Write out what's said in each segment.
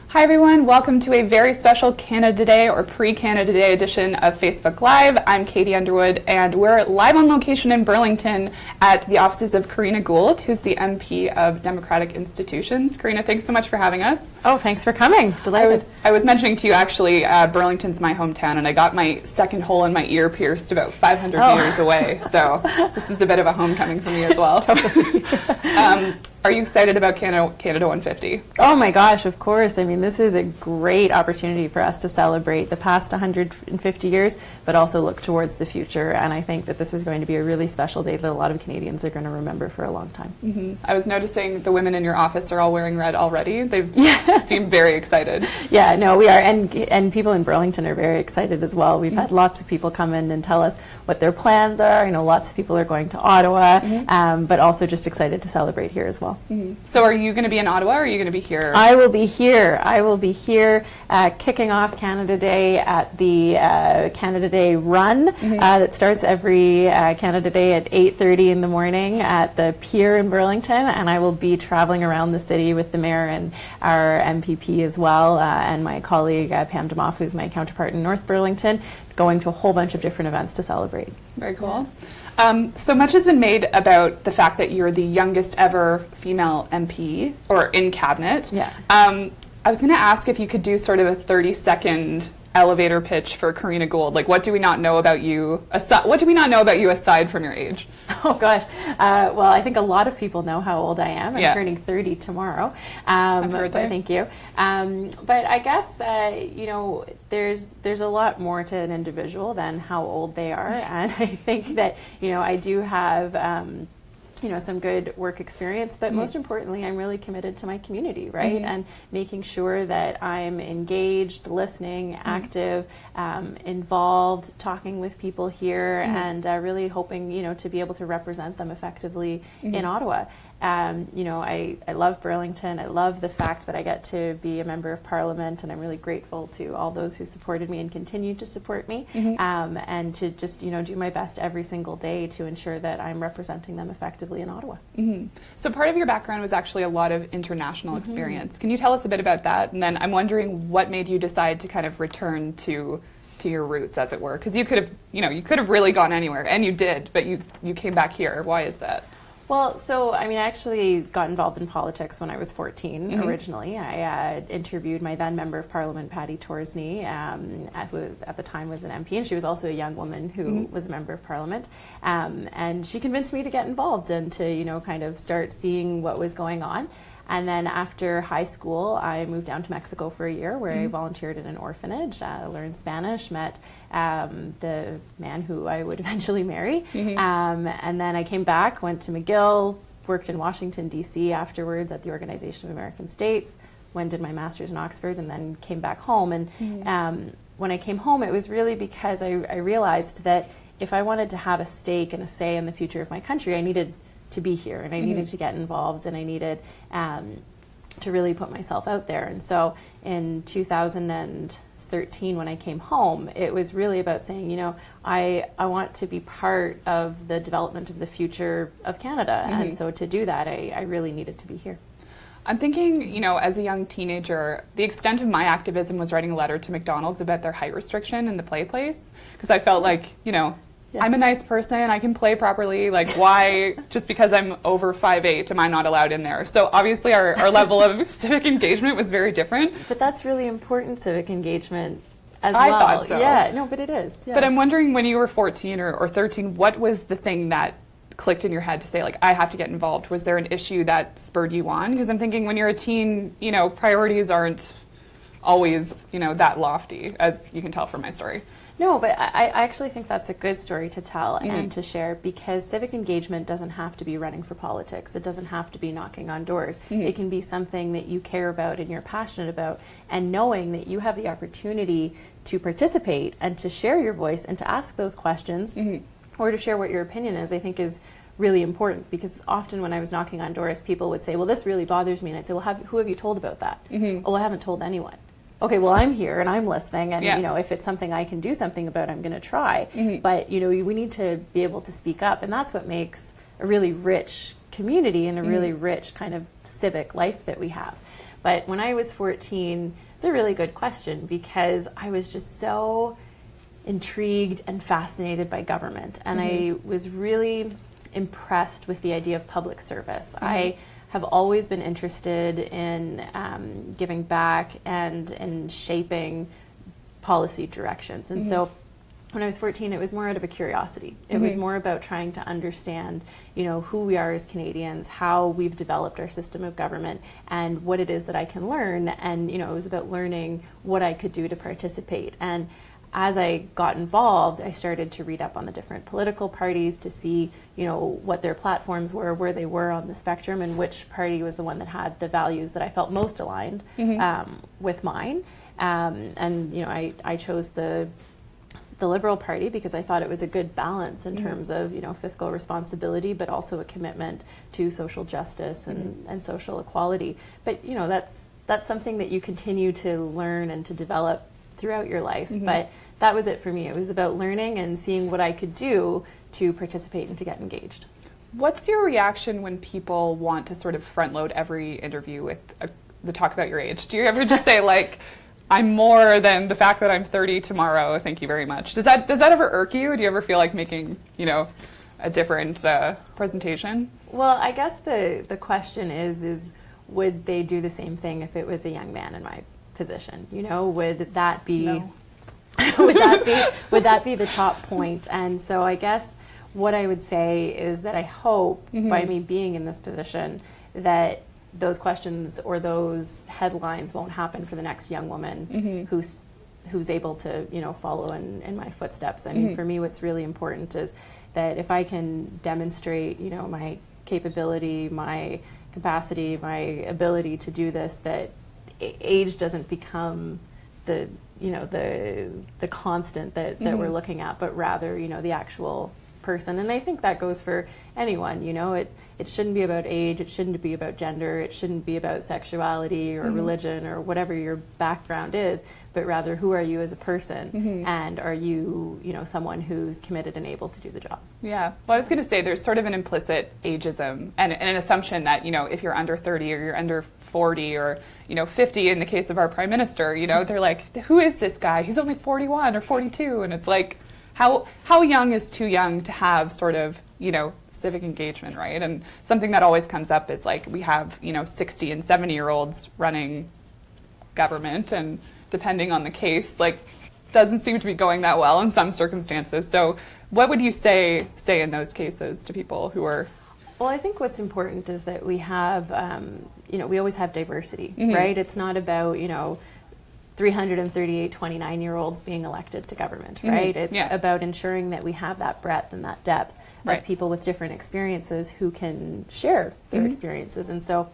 Hi everyone, welcome to a very special Canada Day or pre-Canada Day edition of Facebook Live. I'm Katie Underwood and we're live on location in Burlington at the offices of Karina Gould, who's the MP of Democratic Institutions. Karina, thanks so much for having us. Oh, thanks for coming. Delighted. I was mentioning to you actually, Burlington's my hometown and I got my second hole in my ear pierced about 500 meters away, so this is a bit of a homecoming for me as well. Totally. Are you excited about Canada 150? Oh my gosh, of course. I mean, this is a great opportunity for us to celebrate the past 150 years, but also look towards the future. And I think that this is going to be a really special day that a lot of Canadians are going to remember for a long time. Mm-hmm. I was noticing the women in your office are all wearing red already. They seem very excited. Yeah, no, we are. And people in Burlington are very excited as well. We've had lots of people come in and tell us what their plans are. I know lots of people are going to Ottawa, but also just excited to celebrate here as well. Mm-hmm. So are you going to be in Ottawa or are you going to be here? I will be here. I will be here kicking off Canada Day at the Canada Day run that starts every Canada Day at 8:30 in the morning at the pier in Burlington, and I will be traveling around the city with the mayor and our MPP as well, and my colleague Pam DeMoff, who's my counterpart in North Burlington, going to a whole bunch of different events to celebrate. Very cool. So much has been made about the fact that you're the youngest ever female MP, or in cabinet. Yeah. I was going to ask if you could do sort of a 30-second elevator pitch for Karina Gould. Like, what do we not know about you? What do we not know about you aside from your age? Oh gosh. Well, I think a lot of people know how old I am. I'm turning 30 tomorrow. Happy birthday. Thank you. But I guess you know, there's a lot more to an individual than how old they are, and I think that, you know, I do have you know, some good work experience, but most importantly, I'm really committed to my community, right? And making sure that I'm engaged, listening, active, involved, talking with people here, and really hoping, you know, to be able to represent them effectively in Ottawa. You know, I love Burlington. I love the fact that I get to be a member of Parliament, and I'm really grateful to all those who supported me and continue to support me, and to just, you know, do my best every single day to ensure that I'm representing them effectively in Ottawa. So part of your background was actually a lot of international experience. Can you tell us a bit about that? And then I'm wondering what made you decide to kind of return to your roots, as it were, because you could have, you know, you could have really gone anywhere, and you did, but you came back here. Why is that? Well, so, I mean, I actually got involved in politics when I was 14 originally. I interviewed my then Member of Parliament, Patty Torsney, who at the time was an MP, and she was also a young woman who was a Member of Parliament. And she convinced me to get involved and to, you know, kind of start seeing what was going on. And then after high school, I moved down to Mexico for a year, where I volunteered in an orphanage, learned Spanish, met the man who I would eventually marry. And then I came back, went to McGill, worked in Washington, D.C. afterwards at the Organization of American States, did my master's in Oxford, and then came back home. And when I came home, it was really because I realized that if I wanted to have a stake and a say in the future of my country, I needed to be here, and I needed to get involved, and I needed to really put myself out there. And so in 2013, when I came home, it was really about saying, you know, I want to be part of the development of the future of Canada, and so to do that, I really needed to be here. I'm thinking, you know, as a young teenager, the extent of my activism was writing a letter to McDonald's about their height restriction in the play place, because I felt like, you know, I'm a nice person, I can play properly, like why, just because I'm over 5'8", am I not allowed in there? So obviously our level of civic engagement was very different. But that's really important civic engagement as well. I thought so. Yeah, no, but it is. Yeah. But I'm wondering, when you were 14 or 13, what was the thing that clicked in your head to say, like, I have to get involved? Was there an issue that spurred you on? Because I'm thinking, when you're a teen, you know, priorities aren't always, you know, that lofty, as you can tell from my story. No, but I actually think that's a good story to tell and to share, because civic engagement doesn't have to be running for politics. It doesn't have to be knocking on doors. It can be something that you care about and you're passionate about, and knowing that you have the opportunity to participate and to share your voice and to ask those questions or to share what your opinion is, I think is really important. Because often when I was knocking on doors, people would say, well, this really bothers me, and I'd say, well, who have you told about that? Oh, well, I haven't told anyone. Okay, well, I'm here and I'm listening, and you know, if it's something I can do something about, I'm going to try. But you know, we need to be able to speak up, and that's what makes a really rich community and a really rich kind of civic life that we have. But when I was 14, it's a really good question because I was just so intrigued and fascinated by government. And I was really impressed with the idea of public service. I have always been interested in giving back and in shaping policy directions. And so when I was 14, it was more out of a curiosity. It was more about trying to understand, you know, who we are as Canadians, how we've developed our system of government, and what it is that I can learn. And, you know, it was about learning what I could do to participate. And as I got involved, I started to read up on the different political parties to see, you know, what their platforms were, where they were on the spectrum, and which party was the one that had the values that I felt most aligned with mine. And, you know, I chose the Liberal Party because I thought it was a good balance in terms of, you know, fiscal responsibility, but also a commitment to social justice and social equality. But, you know, that's something that you continue to learn and to develop throughout your life. But that was it for me. It was about learning and seeing what I could do to participate and to get engaged. What's your reaction when people want to sort of front load every interview with the talk about your age? Do you ever just say like, I'm more than the fact that I'm 30 tomorrow, thank you very much? Does that ever irk you? Do you ever feel like making, you know, a different presentation? Well, I guess the question is would they do the same thing if it was a young man in my position? You know, would that be No. would that be the top point? And so I guess what I would say is that I hope by me being in this position that those questions or those headlines won't happen for the next young woman who's able to, you know, follow in my footsteps. I mean, for me, what's really important is that if I can demonstrate, you know, my capability, my capacity, my ability to do this, that age doesn't become the, you know, the constant that we're looking at, but rather, you know, the actual person. And I think that goes for anyone, you know, it shouldn't be about age, it shouldn't be about gender, it shouldn't be about sexuality or religion or whatever your background is, but rather who are you as a person, and are you, you know, someone who's committed and able to do the job. Yeah, well, I was going to say there's sort of an implicit ageism and an assumption that, you know, if you're under 30 or you're under 40 or, you know, 50 in the case of our prime minister, you know, they're like, who is this guy? He's only 41 or 42. And it's like, how young is too young to have sort of, you know, civic engagement, right? And something that always comes up is like we have, you know, 60 and 70-year-olds running government, and depending on the case, like, doesn't seem to be going that well in some circumstances. So what would you say in those cases to people who are... Well, I think what's important is that we have, you know, we always have diversity, right? It's not about, you know, 338 29-year-olds being elected to government, right? It's about ensuring that we have that breadth and that depth of people with different experiences who can share their experiences. And so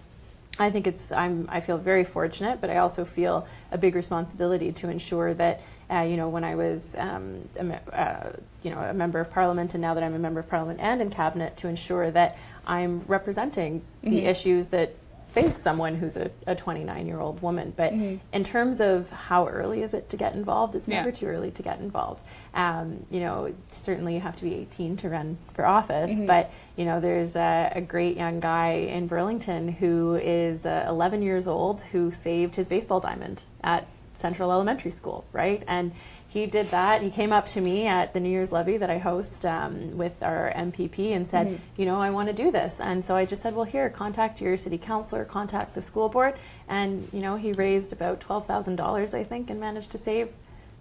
I think I feel very fortunate, but I also feel a big responsibility to ensure that, you know, when I was, you know, a member of Parliament, and now that I'm a member of Parliament and in Cabinet, to ensure that I'm representing the issues that face someone who's a 29-year-old woman. But in terms of how early is it to get involved, it's never too early to get involved. You know, certainly you have to be 18 to run for office, but, you know, there's a great young guy in Burlington who is 11 years old who saved his baseball diamond at Central Elementary School, right? And he did that. He came up to me at the New Year's levee that I host with our MPP and said, you know, I want to do this. And so I just said, well, here, contact your city councillor, contact the school board. And, you know, he raised about $12,000, I think, and managed to save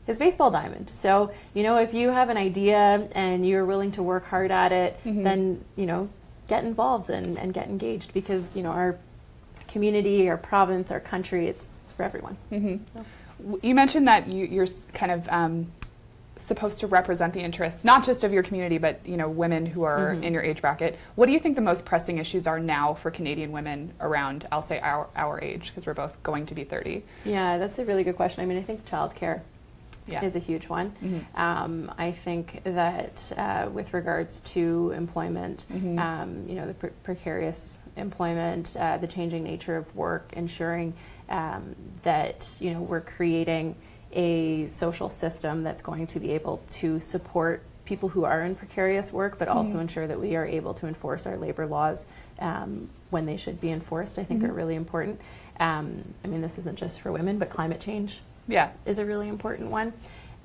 his baseball diamond. So, you know, if you have an idea and you're willing to work hard at it, then, you know, get involved and get engaged, because, you know, our community, our province, our country, it's for everyone. So. You mentioned that you're kind of supposed to represent the interests, not just of your community, but, you know, women who are in your age bracket. What do you think the most pressing issues are now for Canadian women around, I'll say, our age, because we're both going to be 30? Yeah, that's a really good question. I mean, I think childcare is a huge one. I think that with regards to employment, you know, the precarious employment, the changing nature of work, ensuring that, you know, we're creating a social system that's going to be able to support people who are in precarious work, but also ensure that we are able to enforce our labor laws when they should be enforced, I think are really important. I mean, this isn't just for women, but climate change is a really important one.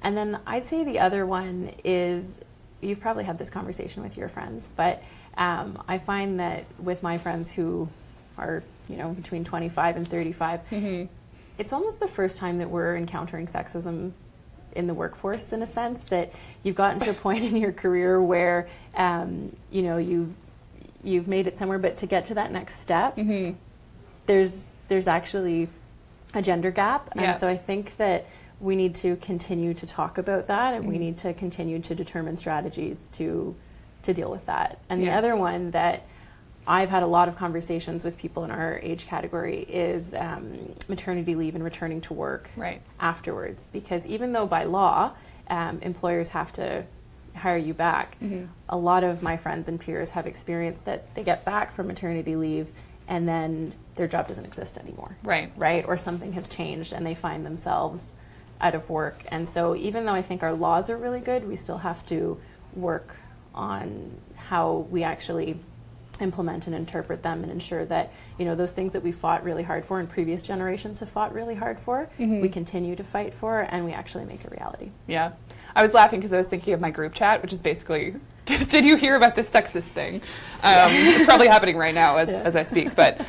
And then I'd say the other one is, you've probably had this conversation with your friends, but I find that with my friends who are, between 25 and 35, it's almost the first time that we're encountering sexism in the workforce, in a sense, that you've gotten to a point in your career where, you've made it somewhere, but to get to that next step, there's actually a gender gap. And so I think that we need to continue to talk about that, and we need to continue to determine strategies to deal with that. And the other one that I've had a lot of conversations with people in our age category is maternity leave and returning to work afterwards. Because even though by law, employers have to hire you back, a lot of my friends and peers have experienced that they get back from maternity leave and then their job doesn't exist anymore. Right? Or something has changed and they find themselves out of work. And so even though I think our laws are really good, we still have to work on how we actually implement and interpret them and ensure that, those things that we fought really hard for and previous generations have fought really hard for, we continue to fight for, and we actually make a reality. Yeah. I was laughing because I was thinking of my group chat, which is basically, did you hear about this sexist thing? It's probably happening right now as I speak. But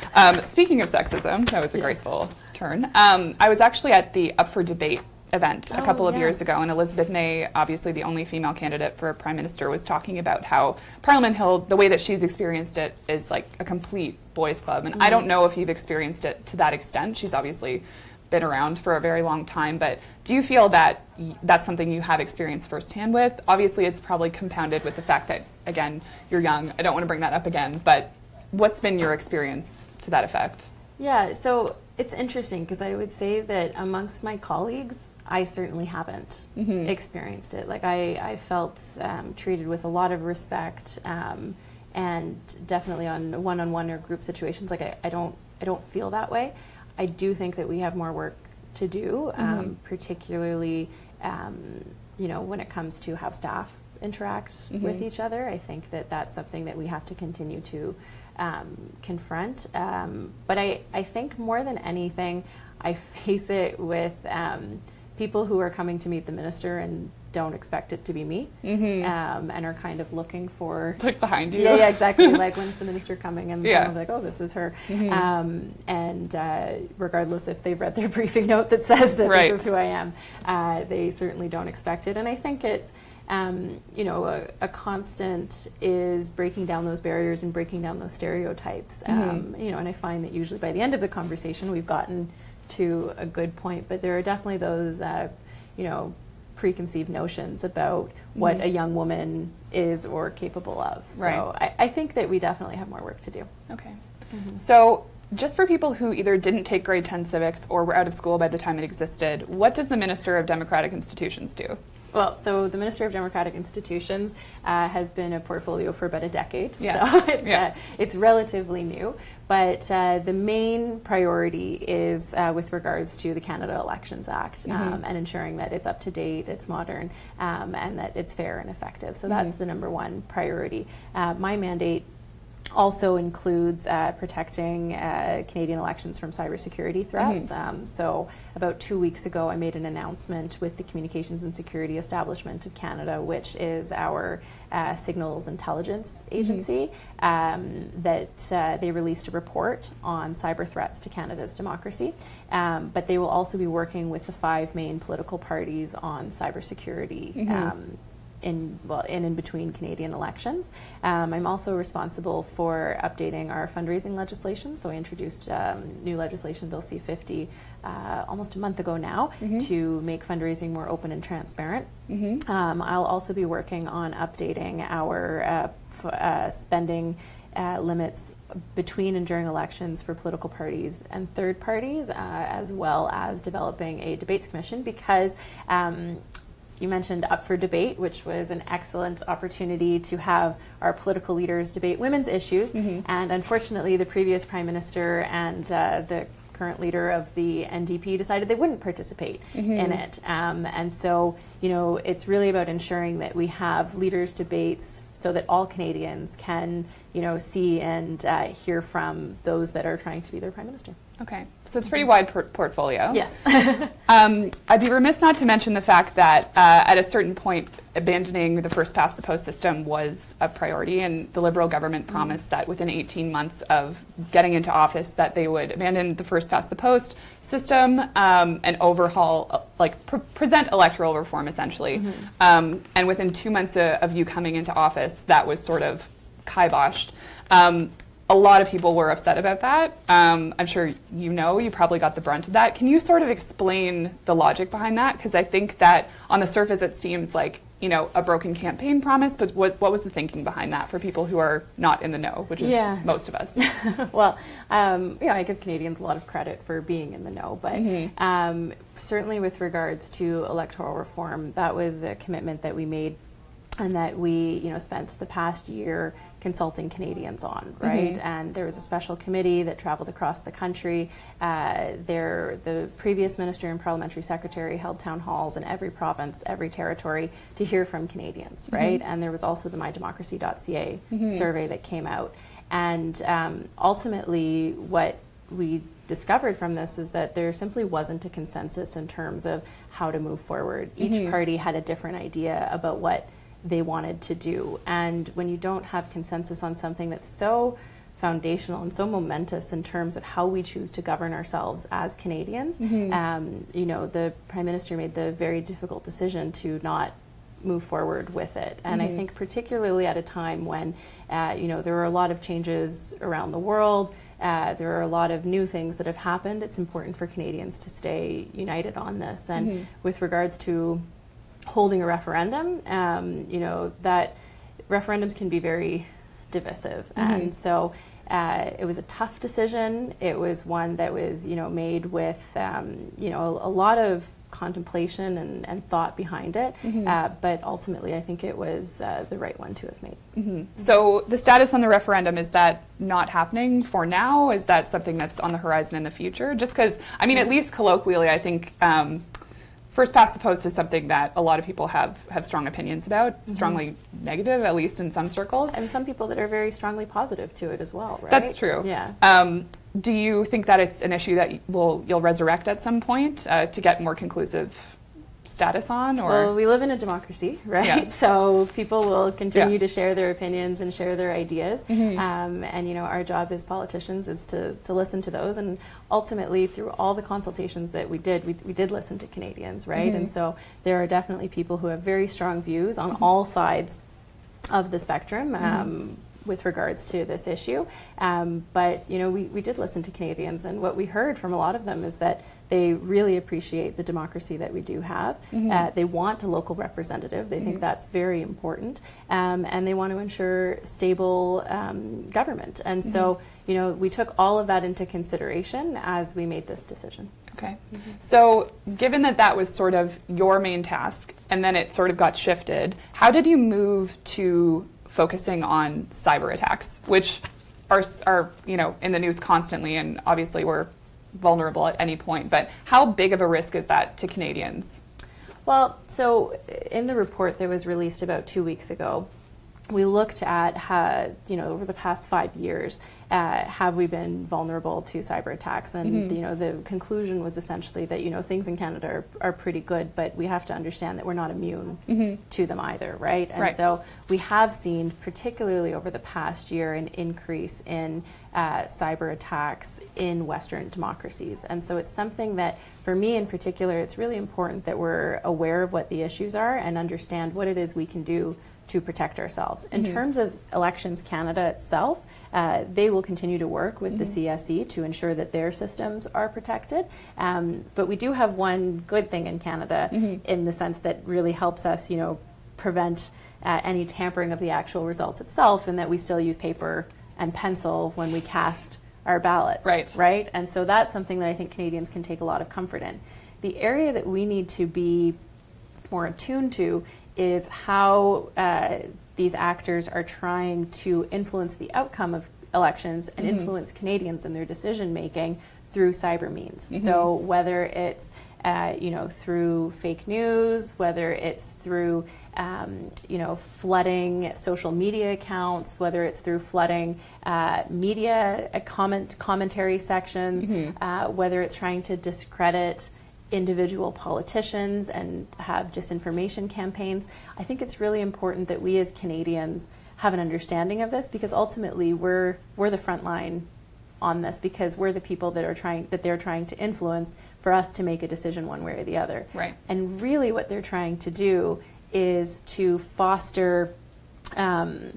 speaking of sexism, that was a graceful turn. I was actually at the Up for Debate event a couple of years ago, and Elizabeth May, obviously the only female candidate for Prime Minister, was talking about how Parliament Hill, the way that she's experienced it, is like a complete boys' club. And I don't know if you've experienced it to that extent. She's obviously been around for a very long time, but do you feel that that's something you have experienced firsthand with? Obviously, it's probably compounded with the fact that, again, you're young. I don't want to bring that up again, but what's been your experience to that effect? Yeah, so it's interesting because I would say that amongst my colleagues, I certainly haven't experienced it. Like I felt treated with a lot of respect, and definitely on one-on-one or group situations. Like I don't feel that way. I do think that we have more work to do, particularly when it comes to how staff interact with each other. I think that that's something that we have to continue to confront. But I think more than anything, I face it with people who are coming to meet the minister and don't expect it to be me, and are kind of looking for... Like behind you? Yeah, exactly. Like, when's the minister coming? And someone's like, oh, this is her. And regardless if they've read their briefing note that says that this is who I am, they certainly don't expect it. And I think it's, a constant is breaking down those barriers and breaking down those stereotypes. And I find that usually by the end of the conversation, we've gotten to a good point, but there are definitely those, preconceived notions about what a young woman is or capable of. So I think that we definitely have more work to do. Okay. So just for people who either didn't take grade 10 civics or were out of school by the time it existed, what does the Minister of Democratic Institutions do? Well, so the Minister of Democratic Institutions has been a portfolio for about a decade, so it's relatively new. But the main priority is with regards to the Canada Elections Act and ensuring that it's up to date, it's modern, and that it's fair and effective. So that's the number one priority. My mandate also includes protecting Canadian elections from cybersecurity threats. So about 2 weeks ago, I made an announcement with the Communications and Security Establishment of Canada, which is our signals intelligence agency, that they released a report on cyber threats to Canada's democracy. But they will also be working with the 5 main political parties on cybersecurity in between Canadian elections. I'm also responsible for updating our fundraising legislation. So I introduced new legislation, Bill C-50, almost a month ago now, to make fundraising more open and transparent. I'll also be working on updating our spending limits between and during elections for political parties and third parties, as well as developing a debates commission, because you mentioned Up for Debate, which was an excellent opportunity to have our political leaders debate women's issues. And unfortunately, the previous Prime Minister and the current leader of the NDP, decided they wouldn't participate in it. And so, you know, it's really about ensuring that we have leaders' debates so that all Canadians can, you know, see and hear from those that are trying to be their Prime Minister. Okay, so it's a pretty wide portfolio. Yes. I'd be remiss not to mention the fact that at a certain point, abandoning the first past the post system was a priority, and the Liberal government promised that within 18 months of getting into office that they would abandon the first past the post system and overhaul, present electoral reform essentially. And within 2 months of you coming into office, that was sort of kiboshed. A lot of people were upset about that. I'm sure you probably got the brunt of that. Can you sort of explain the logic behind that? Because I think that on the surface it seems like, you know, a broken campaign promise, but what was the thinking behind that for people who are not in the know, which is most of us? Well, you know, I give Canadians a lot of credit for being in the know, but certainly with regards to electoral reform, that was a commitment that we made and that we, you know, spent the past year consulting Canadians on, right? And there was a special committee that traveled across the country. The previous minister and parliamentary secretary held town halls in every province, every territory to hear from Canadians, right? And there was also the mydemocracy.ca survey that came out. And ultimately, what we discovered from this is that there simply wasn't a consensus in terms of how to move forward. Each party had a different idea about what they wanted to do. And when you don't have consensus on something that's so foundational and so momentous in terms of how we choose to govern ourselves as Canadians, you know, the Prime Minister made the very difficult decision to not move forward with it. And I think particularly at a time when, you know, there are a lot of changes around the world, there are a lot of new things that have happened, it's important for Canadians to stay united on this. And with regards to holding a referendum, you know, that referendums can be very divisive. And so it was a tough decision. It was one that was, you know, made with, you know, a lot of contemplation and thought behind it. But ultimately, I think it was the right one to have made. So the status on the referendum, is that not happening for now? Is that something that's on the horizon in the future? Just because, I mean, at least colloquially, I think first past the post is something that a lot of people have strong opinions about, strongly negative, at least in some circles. And some people that are very strongly positive to it as well, right? That's true. Yeah. Do you think that it's an issue that you'll resurrect at some point to get more conclusive status on? Or? Well, we live in a democracy, right? Yeah. So people will continue to share their opinions and share their ideas. And, you know, our job as politicians is to listen to those. And ultimately, through all the consultations that we did listen to Canadians, right? And so there are definitely people who have very strong views on all sides of the spectrum. With regards to this issue. But, you know, we did listen to Canadians, and what we heard from a lot of them is that they really appreciate the democracy that we do have. They want a local representative. They think that's very important. And they want to ensure stable government. And so, you know, we took all of that into consideration as we made this decision. Okay. So given that that was sort of your main task, and then it sort of got shifted, how did you move to focusing on cyber attacks, which are you know, in the news constantly, and obviously we're vulnerable at any point, but how big of a risk is that to Canadians? Well, so in the report that was released about 2 weeks ago, we looked at how, you know, over the past 5 years, have we been vulnerable to cyber attacks? And you know, the conclusion was essentially that, you know, things in Canada are pretty good, but we have to understand that we're not immune to them either, right? And so we have seen, particularly over the past year, an increase in cyber attacks in Western democracies. And so it's something that, for me in particular, it's really important that we're aware of what the issues are and understand what it is we can do to protect ourselves. In terms of Elections Canada itself, they will continue to work with the CSE to ensure that their systems are protected. But we do have one good thing in Canada in the sense that really helps us, you know, prevent any tampering of the actual results itself, and that we still use paper and pencil when we cast our ballots. Right? And so that's something that I think Canadians can take a lot of comfort in. The area that we need to be more attuned to is how these actors are trying to influence the outcome of elections and influence Canadians in their decision making through cyber means. So whether it's through fake news, whether it's through flooding social media accounts, whether it's through flooding media commentary sections, whether it's trying to discredit individual politicians and have disinformation campaigns. I think it's really important that we as Canadians have an understanding of this, because ultimately we're the front line on this, because we're the people that they're trying to influence for us to make a decision one way or the other. Right. And really what they're trying to do is to foster us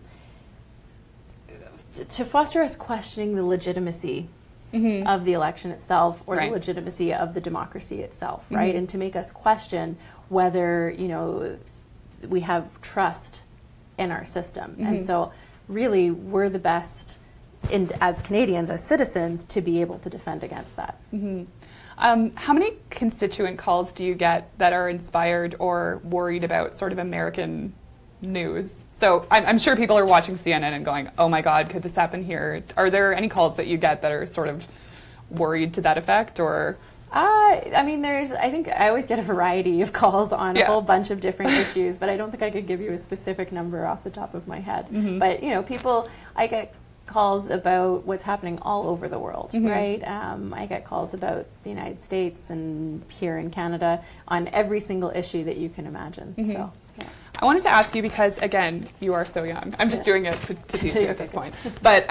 questioning the legitimacy of the election itself, or the legitimacy of the democracy itself, right? And to make us question whether, we have trust in our system. And so really we're the best as Canadians, as citizens, to be able to defend against that. How many constituent calls do you get that are inspired or worried about sort of American news? So I'm sure people are watching CNN and going, oh my God, could this happen here? Are there any calls that you get that are sort of worried to that effect, or? I think I always get a variety of calls on a whole bunch of different issues, but I don't think I could give you a specific number off the top of my head. But, I get calls about what's happening all over the world, right? I get calls about the United States and here in Canada on every single issue that you can imagine. So, yeah. I wanted to ask you because, again, you are so young. I'm just doing it to tease you at this point. But,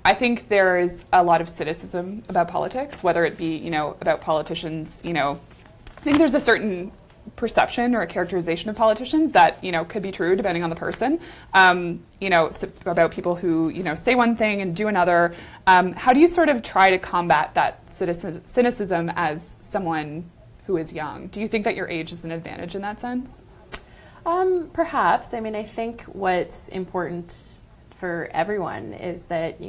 I think there is a lot of cynicism about politics, whether it be, about politicians, I think there's a certain perception or a characterization of politicians that, could be true depending on the person, about people who, say one thing and do another. How do you sort of try to combat that cynicism as someone who is young? Do you think that your age is an advantage in that sense? Perhaps. I think what's important for everyone is that,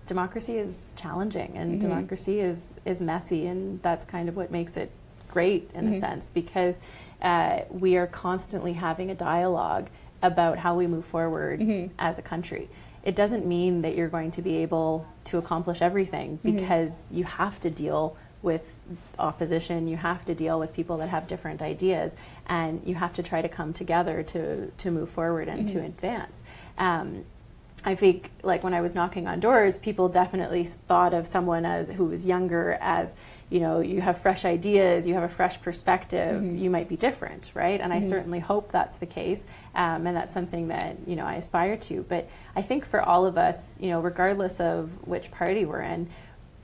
democracy is challenging, and democracy is messy, and that's kind of what makes it great in a sense, because we are constantly having a dialogue about how we move forward as a country. It doesn't mean that you're going to be able to accomplish everything, because you have to deal with opposition, you have to deal with people that have different ideas, and you have to try to come together to move forward and to advance. I think, like, when I was knocking on doors, people definitely thought of someone who was younger as, you have fresh ideas, you have a fresh perspective, you might be different, right? And I certainly hope that's the case, and that's something that, I aspire to. But I think for all of us, regardless of which party we're in,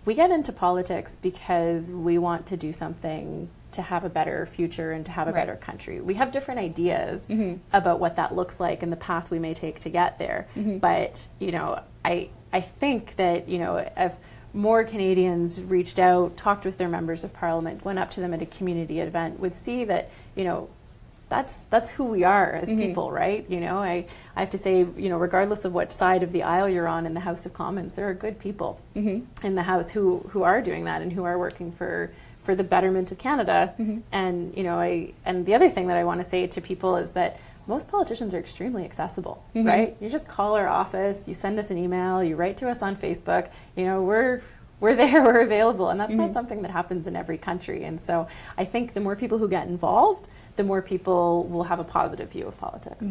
we get into politics because we want to do something to have a better future and to have a better country. We have different ideas about what that looks like and the path we may take to get there. But, I think that, if more Canadians reached out, talked with their members of parliament, went up to them at a community event, would see that, that's who we are as people, right? I have to say, regardless of what side of the aisle you're on in the House of Commons, there are good people in the House who are doing that and who are working for the betterment of Canada. And, and the other thing that I want to say to people is that most politicians are extremely accessible, right? You just call our office, you send us an email, you write to us on Facebook, we're there, we're available, and that's not something that happens in every country. And so I think the more people who get involved, the more people will have a positive view of politics.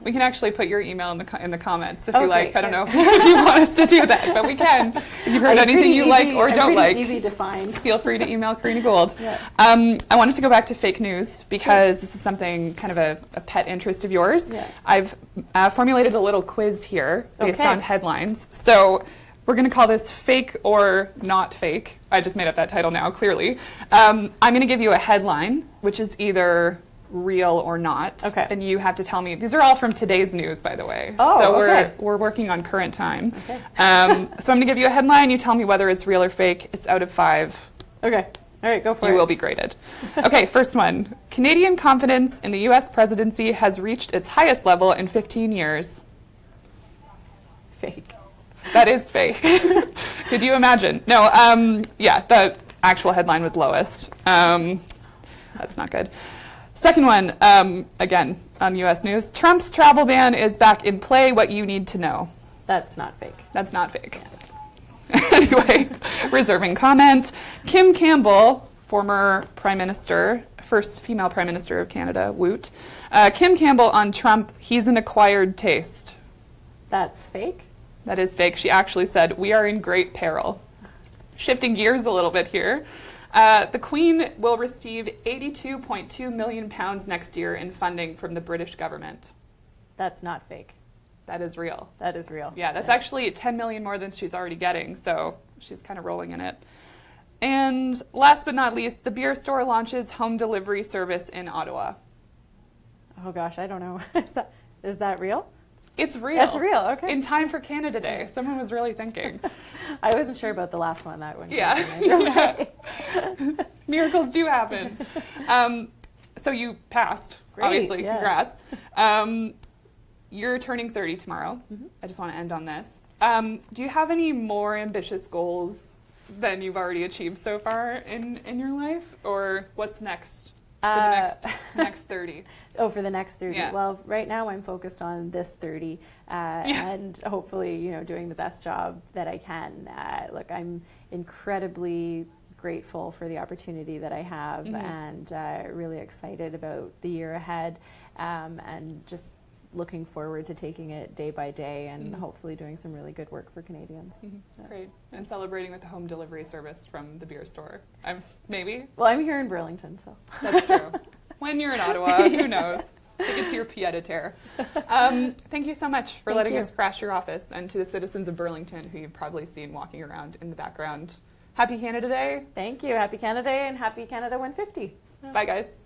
We can actually put your email in the comments if you like. I don't know if you want us to do that, but we can. If you've heard anything you like or don't like, easy to find. Feel free to email Karina Gould. I wanted to go back to fake news because this is something kind of a pet interest of yours. I've formulated a little quiz here based on headlines. So we're going to call this fake or not fake. I just made up that title now, clearly. I'm going to give you a headline, which is either real or not. And you have to tell me. These are all from today's news, by the way. So we're working on current time. So I'm going to give you a headline. You tell me whether it's real or fake. It's out of 5. All right, go for it. You will be graded. First one. Canadian confidence in the U.S. presidency has reached its highest level in 15 years. Fake. That is fake. Could you imagine? No, the actual headline was lowest. That's not good. Second one, again, on U.S. news. Trump's travel ban is back in play. What you need to know. That's not fake. That's not fake. Anyway, reserving comment. Kim Campbell, former Prime Minister, first female Prime Minister of Canada, woot. Kim Campbell on Trump, he's an acquired taste. That's fake? That is fake. She actually said, we are in great peril. Shifting gears a little bit here. The Queen will receive £82.2 million next year in funding from the British government. That's not fake. That is real. That is real. Yeah, that's actually 10 million more than she's already getting, so she's kind of rolling in it. And last but not least, the beer store launches home delivery service in Ottawa. Oh gosh, I don't know. Is that real? It's real. It's real, okay. In time for Canada Day. Someone was really thinking. I wasn't sure about the last one. That one. Yeah. Miracles do happen. So you passed, Great, obviously. Yeah. Congrats. You're turning 30 tomorrow. Mm-hmm. I just want to end on this. Do you have any more ambitious goals than you've already achieved so far in your life? Or what's next for the next 30? Oh, for the next 30. Yeah. Well, right now I'm focused on this 30 and hopefully, doing the best job that I can. Look, I'm incredibly grateful for the opportunity that I have and really excited about the year ahead and just looking forward to taking it day by day and hopefully doing some really good work for Canadians. Great. And celebrating with the home delivery service from the beer store. Maybe? Well, I'm here in Burlington, so. That's true. When you're in Ottawa, who knows? Take it to your pied-à-terre. Thank you so much for letting us crash your office, and to the citizens of Burlington who you've probably seen walking around in the background. Happy Canada Day. Thank you. Happy Canada Day and happy Canada 150. Bye, guys.